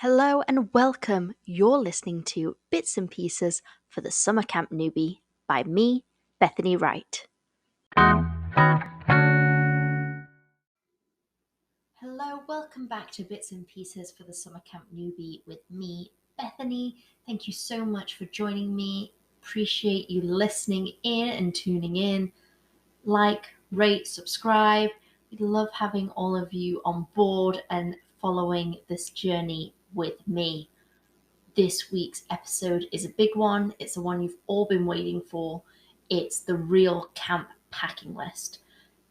Hello and welcome. You're listening to Bits and Pieces for the Summer Camp Newbie by me, Bethany Wright. Hello, welcome back to Bits and Pieces for the Summer Camp Newbie with me, Bethany. Thank you so much for joining me. Appreciate you listening in and tuning in. Like, rate, subscribe. We'd love having all of you on board and following this journey with me. This week's episode is a big one. It's the one you've all been waiting for. It's the real camp packing list.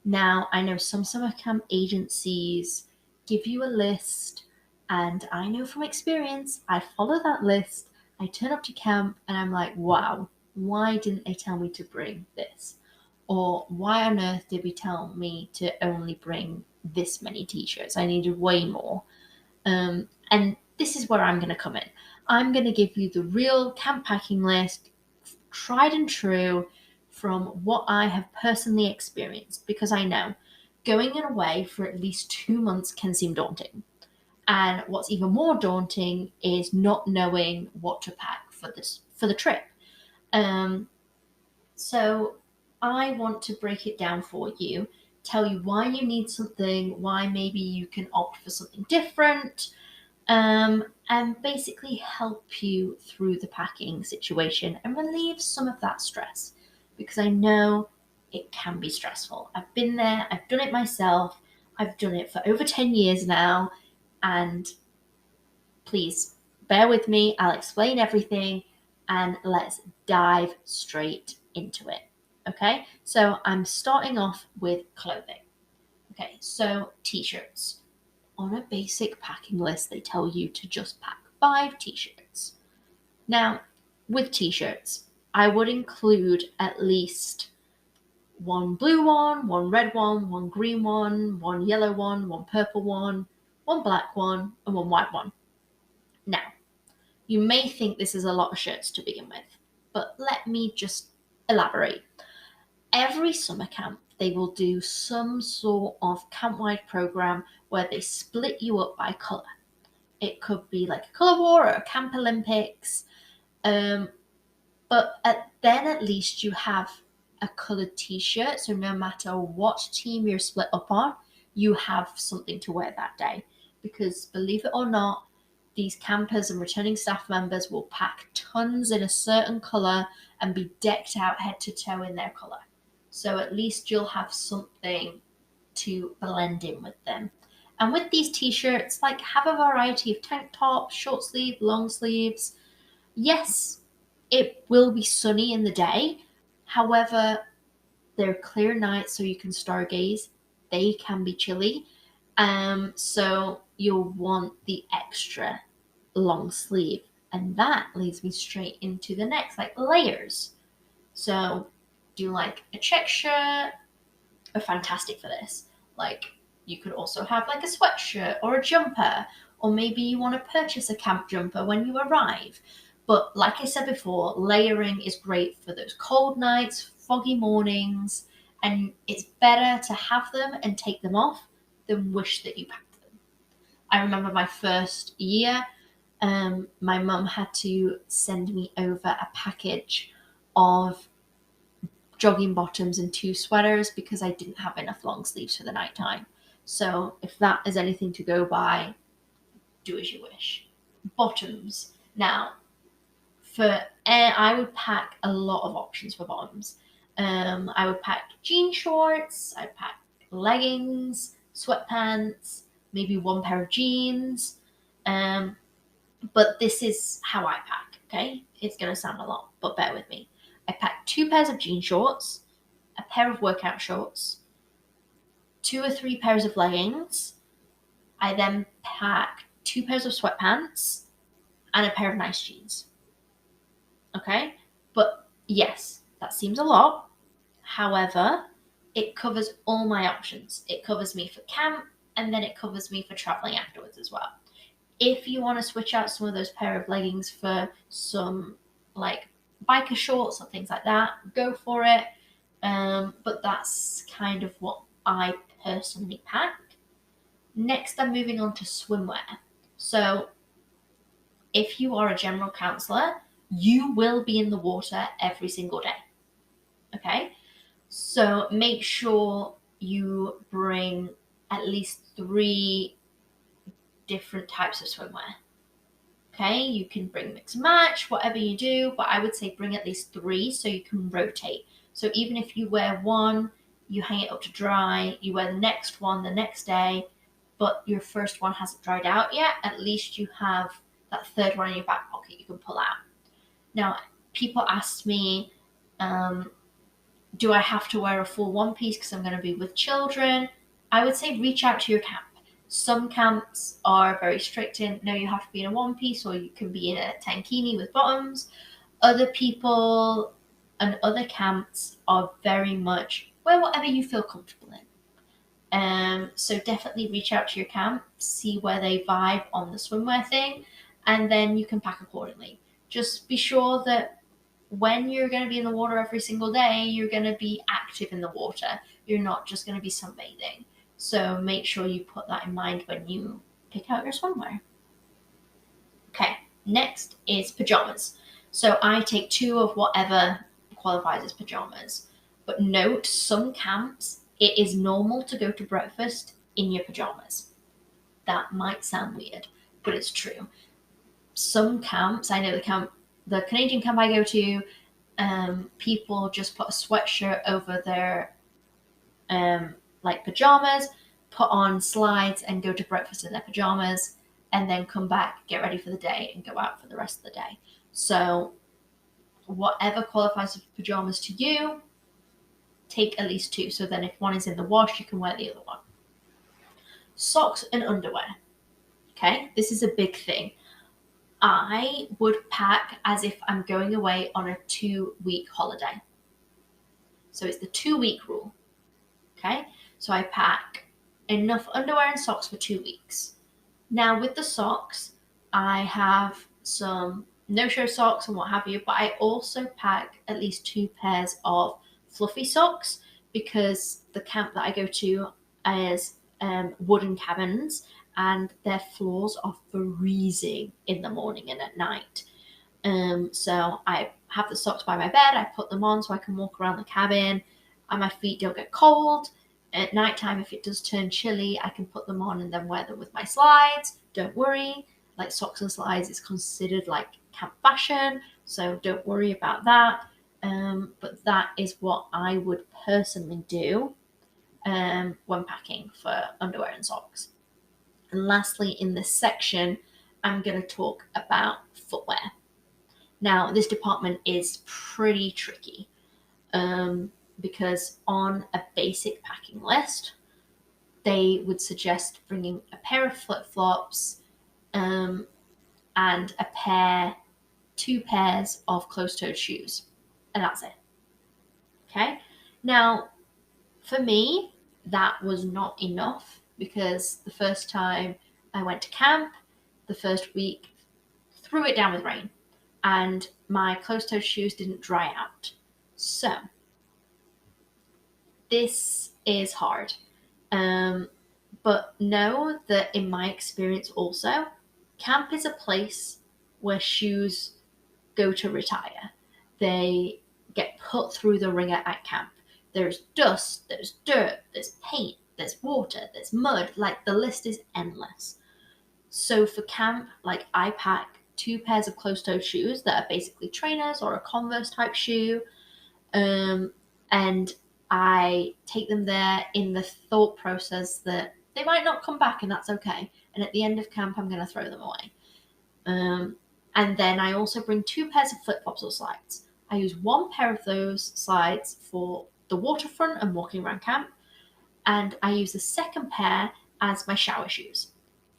Now, I know some summer camp agencies give you a list, and I know from experience, I follow that list, I turn up to camp, and I'm like, wow, why didn't they tell me to bring this? Or why on earth did we tell me to only bring this many t-shirts? I needed way more. And this is where I'm going to come in. I'm going to give you the real camp packing list, tried and true, from what I have personally experienced, because I know going away for at least 2 months can seem daunting. And what's even more daunting is not knowing what to pack for the trip. So I want to break it down for you, tell you why you need something, why maybe you can opt for something different, and basically help you through the packing situation and relieve some of that stress, because I know it can be stressful. I've been there, I've done it myself, I've done it for over 10 years now, and please bear with me, I'll explain everything and let's dive straight into it. Okay, so I'm starting off with clothing. Okay, so t-shirts. On a basic packing list, they tell you to just pack 5 t-shirts. Now, with t-shirts, I would include at least one blue one red one green one yellow one purple one black one, and one white one. Now, you may think this is a lot of shirts to begin with, but let me just elaborate. Every summer camp, they will do some sort of camp-wide program where they split you up by colour. It could be like a colour war or a Camp Olympics, but then at least you have a coloured t-shirt, so no matter what team you're split up on, you have something to wear that day. Because believe it or not, these campers and returning staff members will pack tons in a certain colour and be decked out head to toe in their colour. So at least you'll have something to blend in with them. And with these t-shirts, like, have a variety of tank tops, short sleeve, long sleeves. Yes, it will be sunny in the day. However, they're clear nights so you can stargaze. They can be chilly. So you'll want the extra long sleeve. And that leads me straight into the next, like layers. So do you like a check shirt? Are fantastic for this. Like, you could also have like a sweatshirt or a jumper, or maybe you want to purchase a camp jumper when you arrive. But like I said before, layering is great for those cold nights, foggy mornings, and it's better to have them and take them off than wish that you packed them. I remember my first year, my mum had to send me over a package of jogging bottoms and 2 sweaters because I didn't have enough long sleeves for the nighttime. So if that is anything to go by, do as you wish. Bottoms. Now, I would pack a lot of options for bottoms. I would pack jean shorts, I'd pack leggings, sweatpants, maybe 1 pair of jeans. But this is how I pack, okay? It's going to sound a lot, but bear with me. I pack 2 pairs of jean shorts, a pair of workout shorts, 2 or 3 pairs of leggings. I then pack 2 pairs of sweatpants and a pair of nice jeans. Okay? But yes, that seems a lot. However, it covers all my options. It covers me for camp, and then it covers me for traveling afterwards as well. If you want to switch out some of those pair of leggings for some like biker shorts or things like that, go for it. But that's kind of what I personally pack. Next, I'm moving on to swimwear. So if you are a general counsellor, you will be in the water every single day. Okay? So make sure you bring at least 3 different types of swimwear. Okay, you can bring mix and match, whatever you do, but I would say bring at least 3 so you can rotate. So even if you wear one, you hang it up to dry, you wear the next one the next day, but your first one hasn't dried out yet, at least you have that third one in your back pocket you can pull out. Now, people ask me, do I have to wear a full one piece because I'm going to be with children? I would say reach out to your camp. Some camps are very strict in, no, you have to be in a one piece or you can be in a tankini with bottoms. Other people and other camps are very much, wear whatever you feel comfortable in. So definitely reach out to your camp, see where they vibe on the swimwear thing, and then you can pack accordingly. Just be sure that when you're going to be in the water every single day, you're going to be active in the water. You're not just going to be sunbathing. So make sure you put that in mind when you pick out your swimwear. Okay, next is pajamas. So I take 2 of whatever qualifies as pajamas. But note, some camps, it is normal to go to breakfast in your pajamas. That might sound weird, but it's true. Some camps, I know the Canadian camp I go to, people just put a sweatshirt over their pajamas, put on slides and go to breakfast in their pajamas, and then come back, get ready for the day, and go out for the rest of the day. So whatever qualifies as pajamas to you, take at least 2. So then if one is in the wash, you can wear the other one. Socks and underwear. Okay, this is a big thing. I would pack as if I'm going away on a 2-week holiday. So it's the 2-week rule. Okay, so I pack enough underwear and socks for 2 weeks. Now with the socks, I have some no-show socks and what have you, but I also pack at least 2 pairs of fluffy socks because the camp that I go to is wooden cabins and their floors are freezing in the morning and at night. So I have the socks by my bed, I put them on so I can walk around the cabin and my feet don't get cold. At nighttime, if it does turn chilly, I can put them on and then wear them with my slides. Don't worry, like socks and slides is considered like camp fashion, so don't worry about that. But that is what I would personally do when packing for underwear and socks. And lastly, in this section, I'm going to talk about footwear. Now, this department is pretty tricky because on a basic packing list, they would suggest bringing a pair of flip-flops and 2 pairs of closed-toed shoes. And that's it. Okay? Now, for me, that was not enough because the first time I went to camp, the first week, threw it down with rain and my closed-toed shoes didn't dry out. So, this is hard. But know that in my experience also, camp is a place where shoes go to retire. They get put through the ringer at camp. There's dust, there's dirt, there's paint, there's water, there's mud. Like the list is endless. So for camp, like I pack 2 pairs of closed-toed shoes that are basically trainers or a Converse type shoe. And I take them there in the thought process that they might not come back and that's okay. And at the end of camp, I'm going to throw them away. And then I also bring 2 pairs of flip-flops or slides. I use 1 pair of those slides for the waterfront and walking around camp. And I use the second pair as my shower shoes.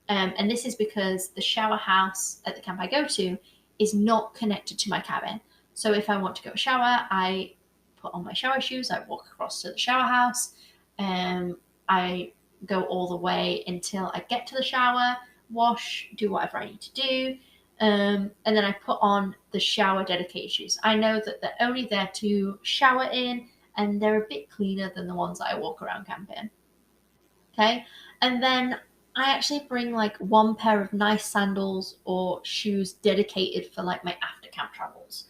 And this is because the shower house at the camp I go to is not connected to my cabin. So if I want to go shower, I put on my shower shoes, I walk across to the shower house, I go all the way until I get to the shower, wash, do whatever I need to do, and then I put on the shower dedicated shoes. I know that they're only there to shower in, and they're a bit cleaner than the ones that I walk around camp in. Okay, and then I actually bring like one pair of nice sandals or shoes dedicated for like my after camp travels.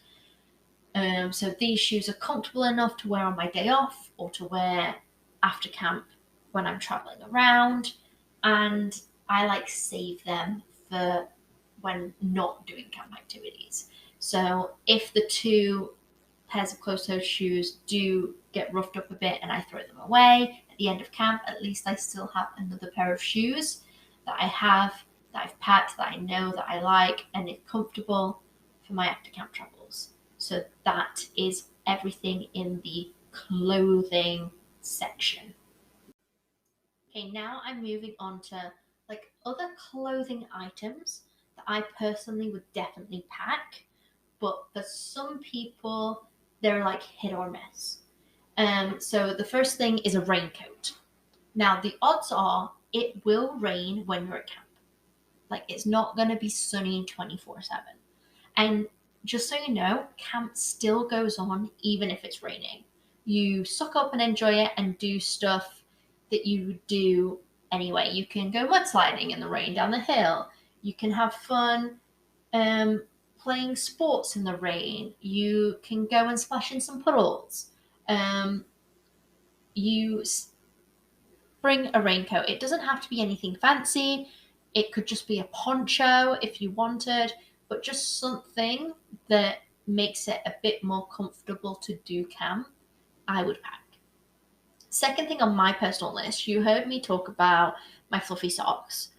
So these shoes are comfortable enough to wear on my day off or to wear after camp when I'm traveling around, and I like save them for when not doing camp activities. So if the two pairs of closed-toed shoes do get roughed up a bit and I throw them away at the end of camp, at least I still have another pair of shoes that I've packed, that I know that I like and it's comfortable for my after camp travels. So that is everything in the clothing section. Okay, now I'm moving on to like other clothing items that I personally would definitely pack, but for some people, they're like hit or miss. So the first thing is a raincoat. Now the odds are it will rain when you're at camp. Like it's not going to be sunny 24/7. And just so you know, camp still goes on even if it's raining. You suck up and enjoy it and do stuff that you would do anyway. You can go mudsliding in the rain down the hill. You can have fun um, playing sports in the rain. You can go and splash in some puddles. You bring a raincoat. It doesn't have to be anything fancy. It could just be a poncho if you wanted, but just something that makes it a bit more comfortable to do camp, I would pack. Second thing on my personal list, you heard me talk about my fluffy socks.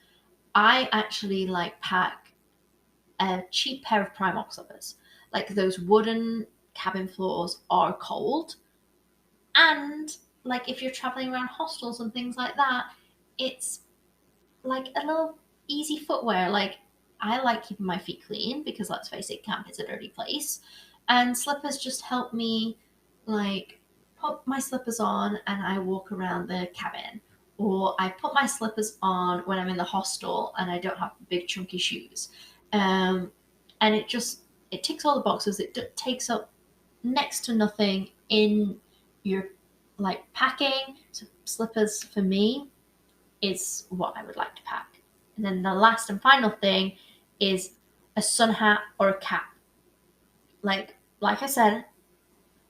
I actually like pack a cheap pair of Primark slippers. Like those wooden cabin floors are cold, and like if you're traveling around hostels and things like that, it's like a little easy footwear. Like I like keeping my feet clean because let's face it, camp is a dirty place. And slippers just help me like put my slippers on and I walk around the cabin. Or I put my slippers on when I'm in the hostel and I don't have big chunky shoes. Um, and it ticks all the boxes. It takes up next to nothing in your like packing. So slippers for me is what I would like to pack. And then the last and final thing is a sun hat or a cap. Like I said,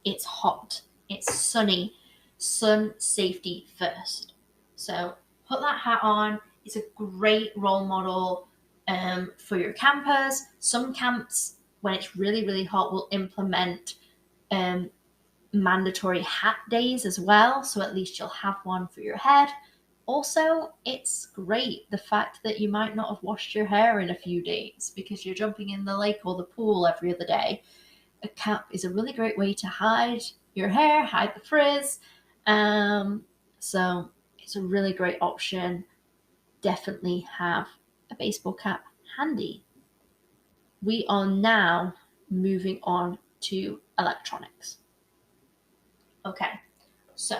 it's hot, it's sunny, sun safety first. So put that hat on. It's a great role model for your campers. Some camps, when it's really, really hot, will implement um, mandatory hat days as well. So at least you'll have one for your head. Also, it's great the fact that you might not have washed your hair in a few days because you're jumping in the lake or the pool every other day. A cap is a really great way to hide your hair, hide the frizz. So it's a really great option. Definitely have a baseball cap handy. We are now moving on to electronics. Okay, so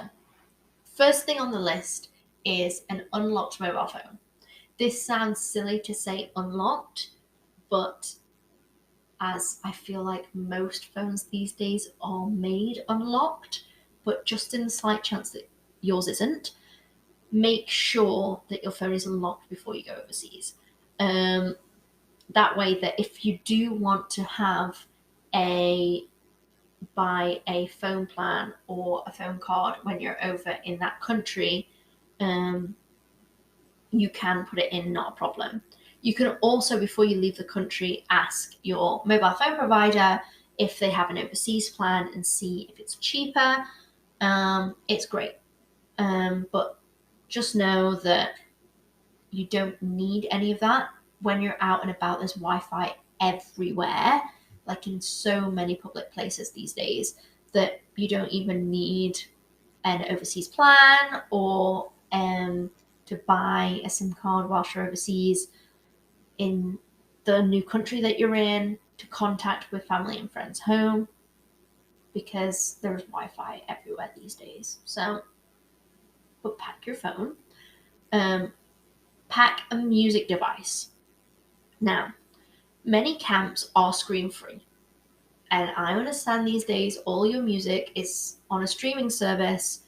first thing on the list is an unlocked mobile phone. This sounds silly to say unlocked, but as I feel like most phones these days are made unlocked, but just in the slight chance that yours isn't, make sure that your phone is unlocked before you go overseas. That way that if you do want to buy a phone plan or a phone card when you're over in that country, you can put it in, not a problem. You can also, before you leave the country, ask your mobile phone provider if they have an overseas plan and see if it's cheaper. It's great. But just know that you don't need any of that. When you're out and about, there's Wi-Fi everywhere, like in so many public places these days, that you don't even need an overseas plan or to buy a SIM card whilst you're overseas in the new country that you're in to contact with family and friends home, because there's Wi-Fi everywhere these days. So, but pack your phone. Pack a music device. Now, many camps are screen free. And I understand these days all your music is on a streaming service,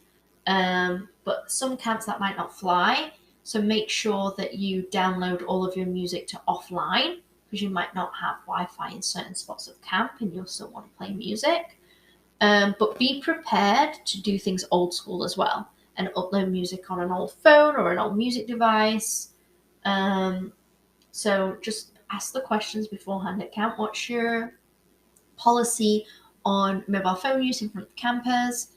but some camps that might not fly. So make sure that you download all of your music to offline, because you might not have Wi-Fi in certain spots of camp and you'll still want to play music. But be prepared to do things old school as well and upload music on an old phone or an old music device. So just ask the questions beforehand at camp. What's your policy on mobile phone use in front of campers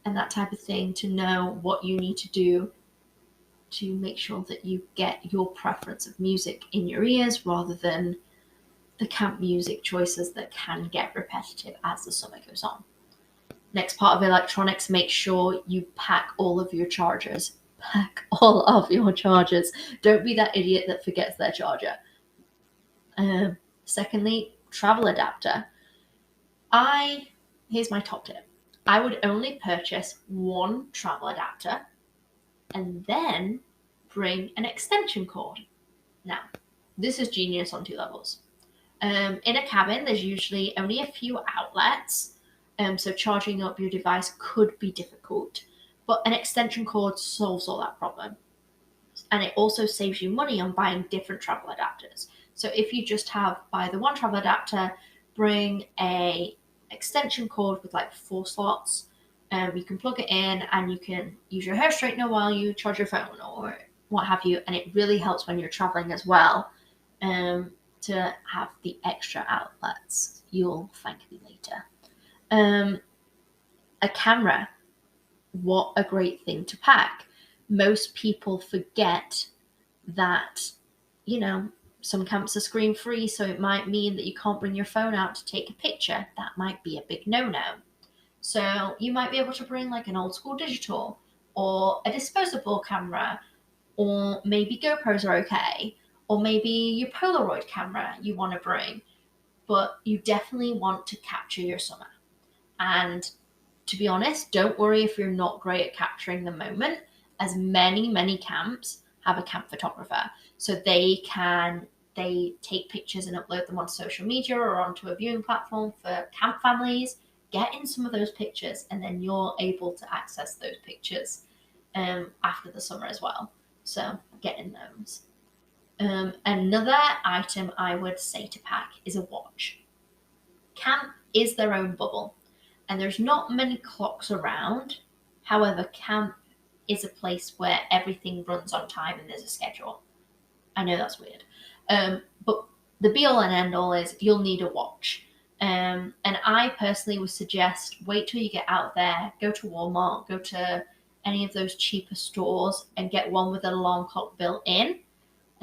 and that type of thing, to know what you need to do to make sure that you get your preference of music in your ears rather than the camp music choices that can get repetitive as the summer goes on. Next part of electronics, make sure you pack all of your chargers. Pack all of your chargers. Don't be that idiot that forgets their charger. Secondly, travel adapter. Here's my top tip. I would only purchase one travel adapter and then bring an extension cord. Now, this is genius on 2 levels. In a cabin, there's usually only a few outlets, so charging up your device could be difficult, but an extension cord solves all that problem. And it also saves you money on buying different travel adapters. So if you just buy the one travel adapter, bring a extension cord with like 4 slots, you can plug it in and you can use your hair straightener while you charge your phone or what have you. And it really helps when you're traveling as well, to have the extra outlets. You'll thank me later. A camera. What a great thing to pack. Most people forget that, some camps are screen free, so it might mean that you can't bring your phone out to take a picture. That might be a big no-no. So you might be able to bring like an old school digital or a disposable camera, or maybe GoPros are okay, or maybe your Polaroid camera you want to bring, but you definitely want to capture your summer. And to be honest, don't worry if you're not great at capturing the moment, as many camps have a camp photographer. So they take pictures and upload them on social media or onto a viewing platform for camp families. Get in some of those pictures, and then you're able to access those pictures after the summer as well. So get in those. Another item I would say to pack is a watch. Camp is their own bubble, and there's not many clocks around. However, camp is a place where everything runs on time and there's a schedule. I know that's weird. But the be all and end all is you'll need a watch. And I personally would suggest wait till you get out there, go to Walmart, go to any of those cheaper stores and get one with an alarm clock built in.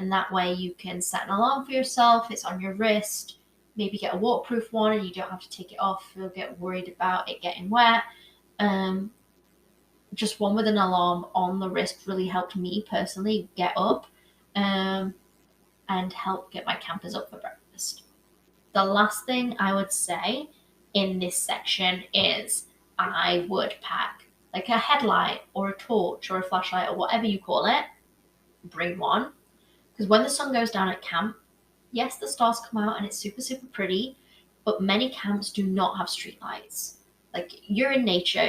And that way you can set an alarm for yourself. It's on your wrist. Maybe get a waterproof one and you don't have to take it off. You'll get worried about it getting wet. Just one with an alarm on the wrist really helped me personally get up and help get my campers up for breakfast. The last thing I would say in this section is I would pack like a headlight or a torch or a flashlight or whatever you call it. Bring one. Because when the sun goes down at camp, yes, the stars come out and it's super, super pretty, but many camps do not have street lights. Like, you're in nature,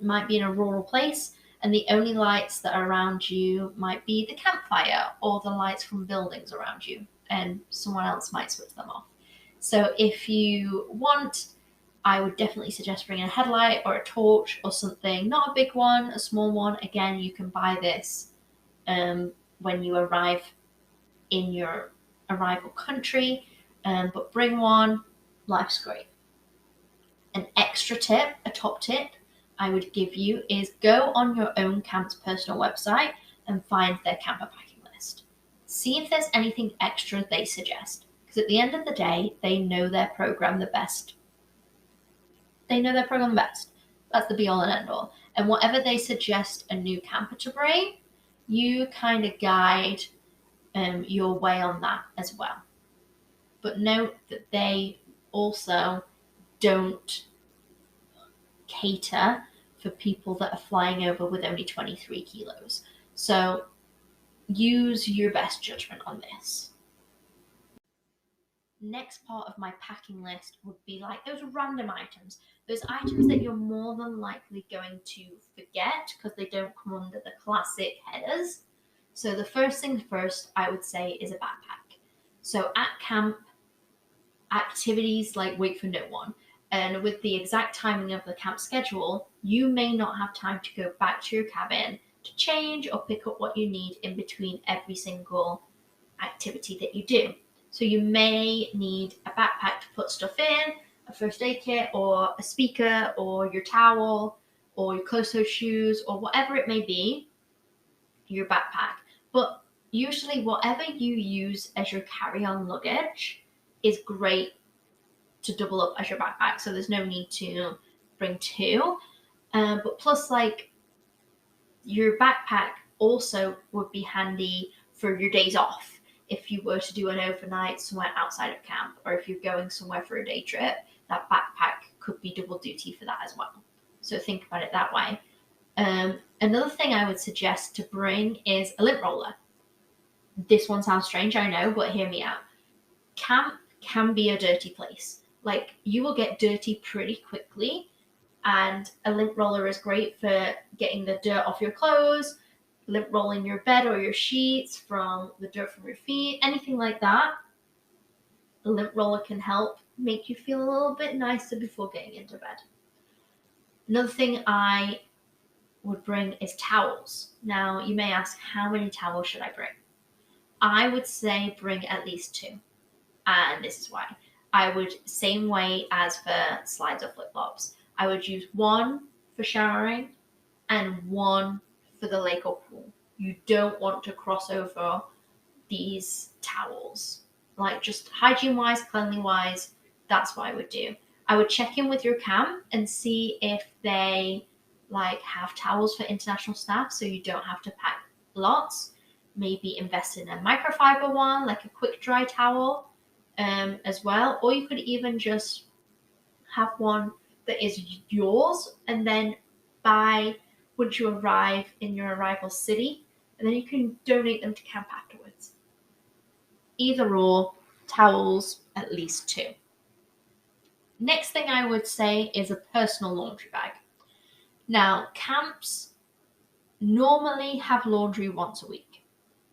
might be in a rural place, and the only lights that are around you might be the campfire or the lights from buildings around you, and someone else might switch them off. So if you want, I would definitely suggest bringing a headlight or a torch or something, not a big one, a small one. Again, you can buy this when you arrive in your arrival country, but bring one. Life's great. An extra tip, a top tip I would give you is go on your own camp's personal website and find their camper packing list. See if there's anything extra they suggest, because at the end of the day, they know their program the best. That's the be all and end all. And whatever they suggest a new camper to bring, you kind of guide your way on that as well. But note that they also don't cater for people that are flying over with only 23 kilos. So use your best judgment on this. Next part of my packing list would be like those random items, those items that you're more than likely going to forget because they don't come under the classic headers. So the first thing first, I would say, is a backpack. So at camp, activities like wait for no one. And with the exact timing of the camp schedule, you may not have time to go back to your cabin to change or pick up what you need in between every single activity that you do. So you may need a backpack to put stuff in, a first aid kit, or a speaker, or your towel, or your closed-toed shoes, or whatever it may be, your backpack. But usually whatever you use as your carry-on luggage is great to double up as your backpack, so there's no need to bring two. But plus, like, your backpack also would be handy for your days off if you were to do an overnight somewhere outside of camp, or if you're going somewhere for a day trip, that backpack could be double duty for that as well. So think about it that way. Another thing I would suggest to bring is a lint roller. This one sounds strange, I know, but hear me out. Camp can be a dirty place. Like, you will get dirty pretty quickly, and a lint roller is great for getting the dirt off your clothes, lint rolling your bed or your sheets from the dirt from your feet, anything like that. A lint roller can help make you feel a little bit nicer before getting into bed. Another thing I would bring is towels. Now, you may ask, how many towels should I bring? I would say bring at least 2. And this is why. I would, same way as for slides or flip-flops, I would use 1 for showering and 1 for the lake or pool. You don't want to cross over these towels. Like, just hygiene-wise, cleanly-wise, that's what I would do. I would check in with your camp and see if they have towels for international staff, so you don't have to pack lots. Maybe invest in a microfiber one, like a quick dry towel, as well. Or you could even just have one that is yours, and then once you arrive in your arrival city, and then you can donate them to camp afterwards. Either or, towels, at least 2. Next thing I would say is a personal laundry bag. Now, camps normally have laundry once a week.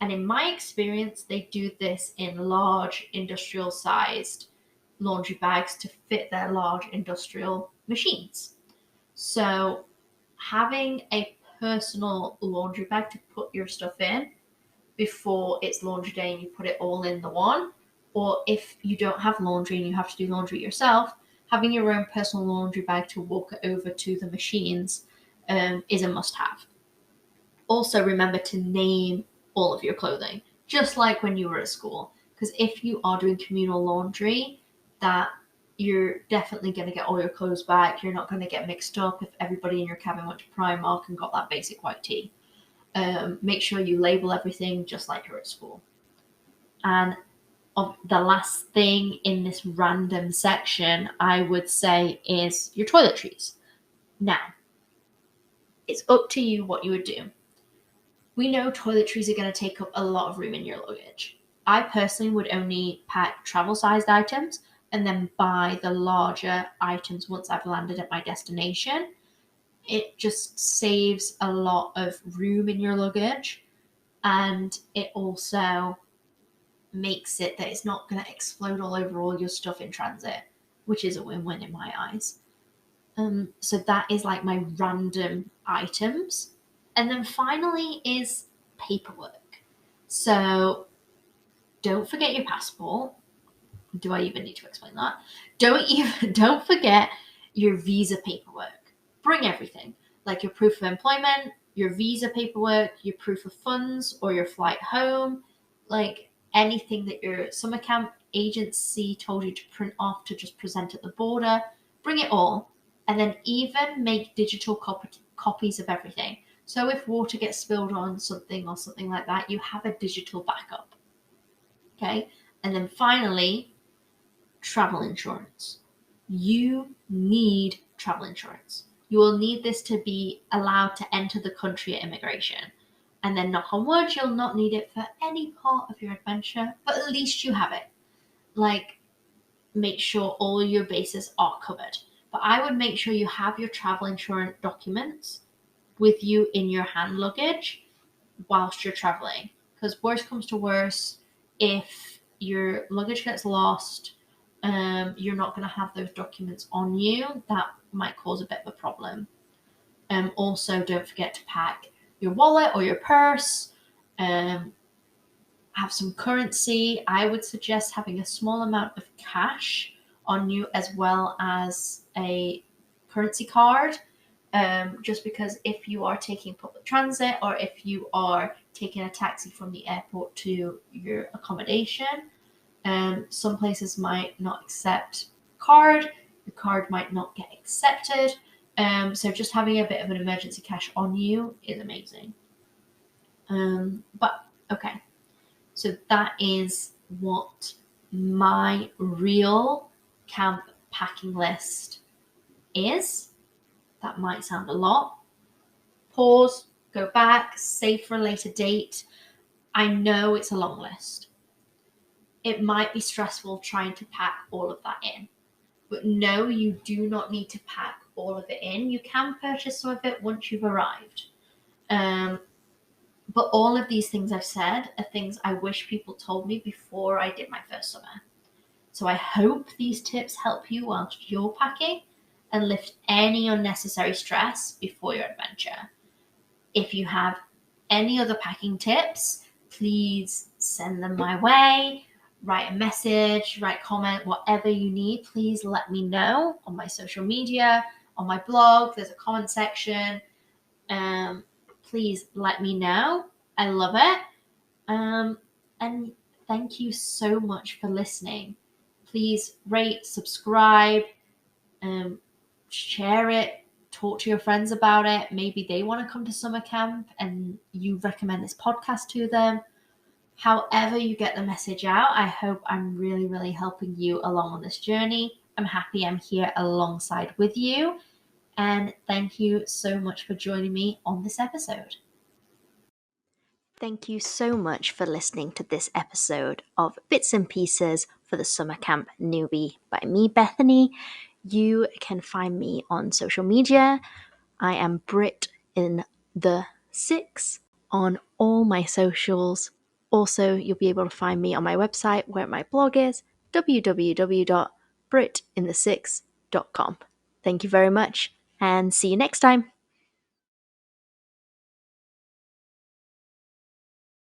And in my experience, they do this in large industrial-sized laundry bags to fit their large industrial machines. So having a personal laundry bag to put your stuff in before it's laundry day and you put it all in the one, or if you don't have laundry and you have to do laundry yourself, having your own personal laundry bag to walk it over to the machines is a must-have. Also, remember to name all of your clothing, just like when you were at school. Because if you are doing communal laundry, that you're definitely going to get all your clothes back. You're not going to get mixed up if everybody in your cabin went to Primark and got that basic white tee. Make sure you label everything just like you're at school. And the last thing in this random section, I would say, is your toiletries. Now, it's up to you what you would do. We know toiletries are going to take up a lot of room in your luggage. I personally would only pack travel-sized items and then buy the larger items once I've landed at my destination. It just saves a lot of room in your luggage, and it also makes it that it's not going to explode all over all your stuff in transit, which is a win-win in my eyes. So that is like my random items. And then finally is paperwork. So don't forget your passport. Do I even need to explain that? Don't forget your visa paperwork. Bring everything, like your proof of employment, your visa paperwork, your proof of funds, or your flight home, like anything that your summer camp agency told you to print off to just present at the border. Bring it all, and then even make digital copies of everything. So if water gets spilled on something or something like that, you have a digital backup. Okay? And then finally, travel insurance. You need travel insurance. You will need this to be allowed to enter the country at immigration. And then, knock on wood, you'll not need it for any part of your adventure, but at least you have it. Like, make sure all your bases are covered. But I would make sure you have your travel insurance documents with you in your hand luggage whilst you're traveling. because worst comes to worst, if your luggage gets lost, you're not going to have those documents on you. That might cause a bit of a problem. Also, don't forget to pack your wallet or your purse. Have some currency. I would suggest having a small amount of cash on you as well as a currency card. Just because if you are taking public transit or if you are taking a taxi from the airport to your accommodation, some places might not accept card. The card might not get accepted. So just having a bit of an emergency cash on you is amazing. But okay, so that is what my real camp packing list is. That might sound a lot. Pause, go back, save for a later date. I know it's a long list. It might be stressful trying to pack all of that in. But no, you do not need to pack all of it in. You can purchase some of it once you've arrived. But all of these things I've said are things I wish people told me before I did my first summer. So I hope these tips help you whilst you're packing and lift any unnecessary stress before your adventure. If you have any other packing tips, please send them my way. Write a message, write a comment, whatever you need, please let me know on my social media, on my blog. There's a comment section. Please let me know. I love it. And thank you so much for listening. Please rate, subscribe, share it, talk to your friends about it. Maybe they want to come to summer camp and you recommend this podcast to them. However you get the message out, I hope I'm really, really helping you along on this journey. I'm happy I'm here alongside with you. And thank you so much for joining me on this episode. Thank you so much for listening to this episode of Bits and Pieces for the Summer Camp Newbie by me, Bethany. You can find me on social media. I am Brit in the 6 on all my socials. Also, you'll be able to find me on my website where my blog is, www.britinthesix.com. Thank you very much and see you next time.